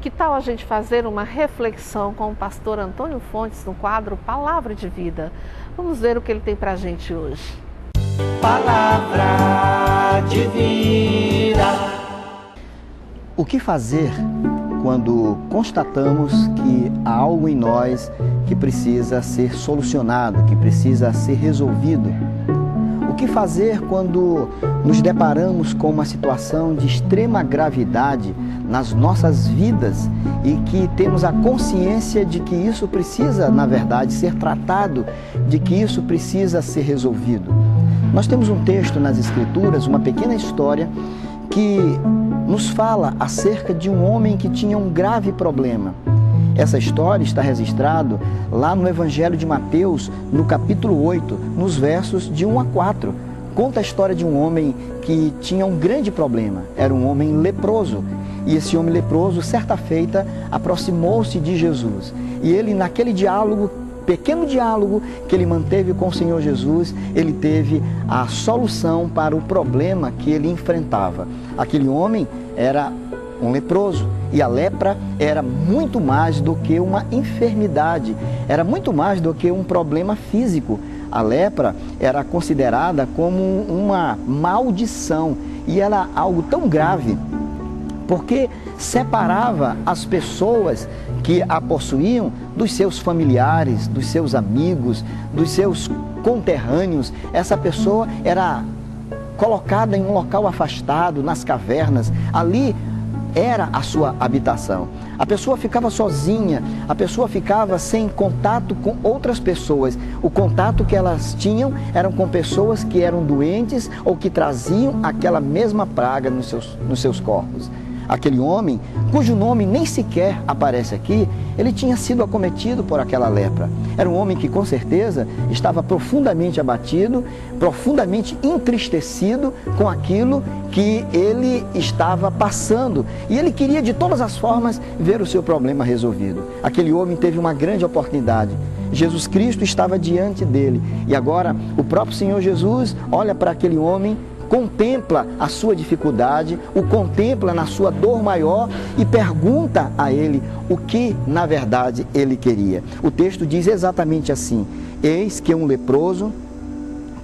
Que tal a gente fazer uma reflexão com o pastor Antônio Fontes no quadro Palavra de Vida? Vamos ver o que ele tem para a gente hoje. Palavra de Vida. O que fazer quando constatamos que há algo em nós que precisa ser solucionado, que precisa ser resolvido? O que fazer quando nos deparamos com uma situação de extrema gravidade nas nossas vidas e que temos a consciência de que isso precisa, na verdade, ser tratado, de que isso precisa ser resolvido? Nós temos um texto nas Escrituras, uma pequena história, que nos fala acerca de um homem que tinha um grave problema. Essa história está registrada lá no Evangelho de Mateus, no capítulo 8, nos versos de 1 a 4. Conta a história de um homem que tinha um grande problema. Era um homem leproso. E esse homem leproso, certa feita, aproximou-se de Jesus. E ele, naquele diálogo, pequeno diálogo que ele manteve com o Senhor Jesus, ele teve a solução para o problema que ele enfrentava. Aquele homem era um leproso, e a lepra era muito mais do que uma enfermidade, era muito mais do que um problema físico. A lepra era considerada como uma maldição, e era algo tão grave, porque separava as pessoas que a possuíam dos seus familiares, dos seus amigos, dos seus conterrâneos. Essa pessoa era colocada em um local afastado, nas cavernas. Ali era a sua habitação. A pessoa ficava sozinha, a pessoa ficava sem contato com outras pessoas. O contato que elas tinham eram com pessoas que eram doentes ou que traziam aquela mesma praga nos seus corpos. Aquele homem, cujo nome nem sequer aparece aqui, ele tinha sido acometido por aquela lepra. Era um homem que com certeza estava profundamente abatido, profundamente entristecido com aquilo que ele estava passando. E ele queria de todas as formas ver o seu problema resolvido. Aquele homem teve uma grande oportunidade. Jesus Cristo estava diante dele. E agora o próprio Senhor Jesus olha para aquele homem, contempla a sua dificuldade, o contempla na sua dor maior e pergunta a ele o que, na verdade, ele queria. O texto diz exatamente assim: eis que um leproso,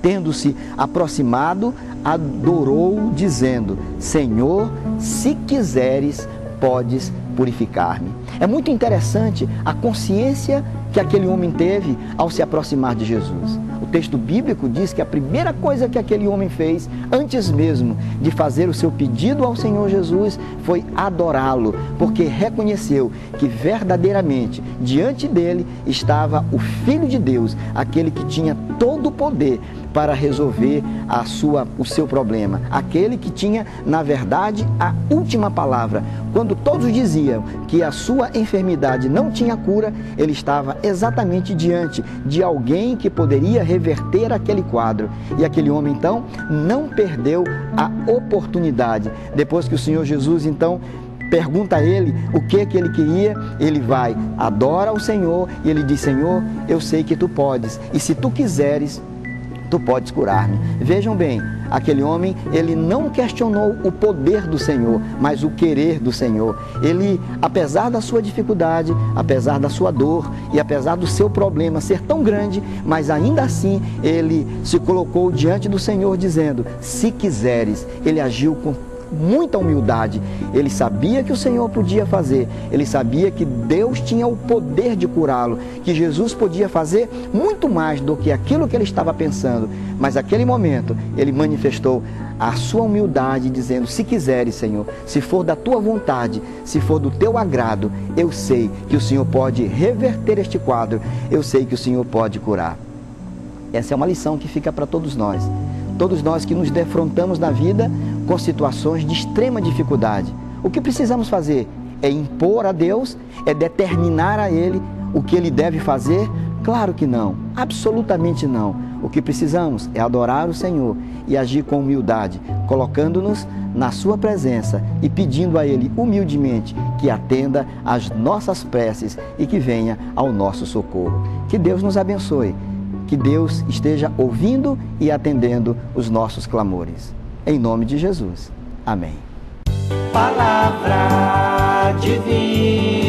tendo-se aproximado, adorou, dizendo: Senhor, se quiseres, podes purificar-me. É muito interessante a consciência que aquele homem teve ao se aproximar de Jesus. O texto bíblico diz que a primeira coisa que aquele homem fez, antes mesmo de fazer o seu pedido ao Senhor Jesus, foi adorá-lo, porque reconheceu que verdadeiramente diante dele estava o Filho de Deus, aquele que tinha todo o poder para resolver o seu problema, aquele que tinha, na verdade, a última palavra. Quando todos diziam que a sua enfermidade não tinha cura, ele estava exatamente diante de alguém que poderia reverter aquele quadro. E aquele homem, então, não perdeu a oportunidade. Depois que o Senhor Jesus, então, pergunta a ele o que ele queria, ele vai, adora ao Senhor e ele diz: Senhor, eu sei que tu podes, e se tu quiseres, tu podes curar-me. Vejam bem, aquele homem, ele não questionou o poder do Senhor, mas o querer do Senhor. Ele, apesar da sua dificuldade, apesar da sua dor e apesar do seu problema ser tão grande, mas ainda assim ele se colocou diante do Senhor dizendo: se quiseres. Ele agiu com muita humildade. Ele sabia que o Senhor podia fazer, ele sabia que Deus tinha o poder de curá-lo, que Jesus podia fazer muito mais do que aquilo que ele estava pensando, mas naquele momento ele manifestou a sua humildade dizendo: se quiseres, Senhor, se for da tua vontade, se for do teu agrado, eu sei que o Senhor pode reverter este quadro, eu sei que o Senhor pode curar. Essa é uma lição que fica para todos nós que nos defrontamos na vida com situações de extrema dificuldade. O que precisamos fazer é impor a Deus, é determinar a Ele o que Ele deve fazer? Claro que não, absolutamente não. O que precisamos é adorar o Senhor e agir com humildade, colocando-nos na sua presença e pedindo a Ele humildemente que atenda às nossas preces e que venha ao nosso socorro. Que Deus nos abençoe, que Deus esteja ouvindo e atendendo os nossos clamores. Em nome de Jesus. Amém. Palavra Palavra Divina.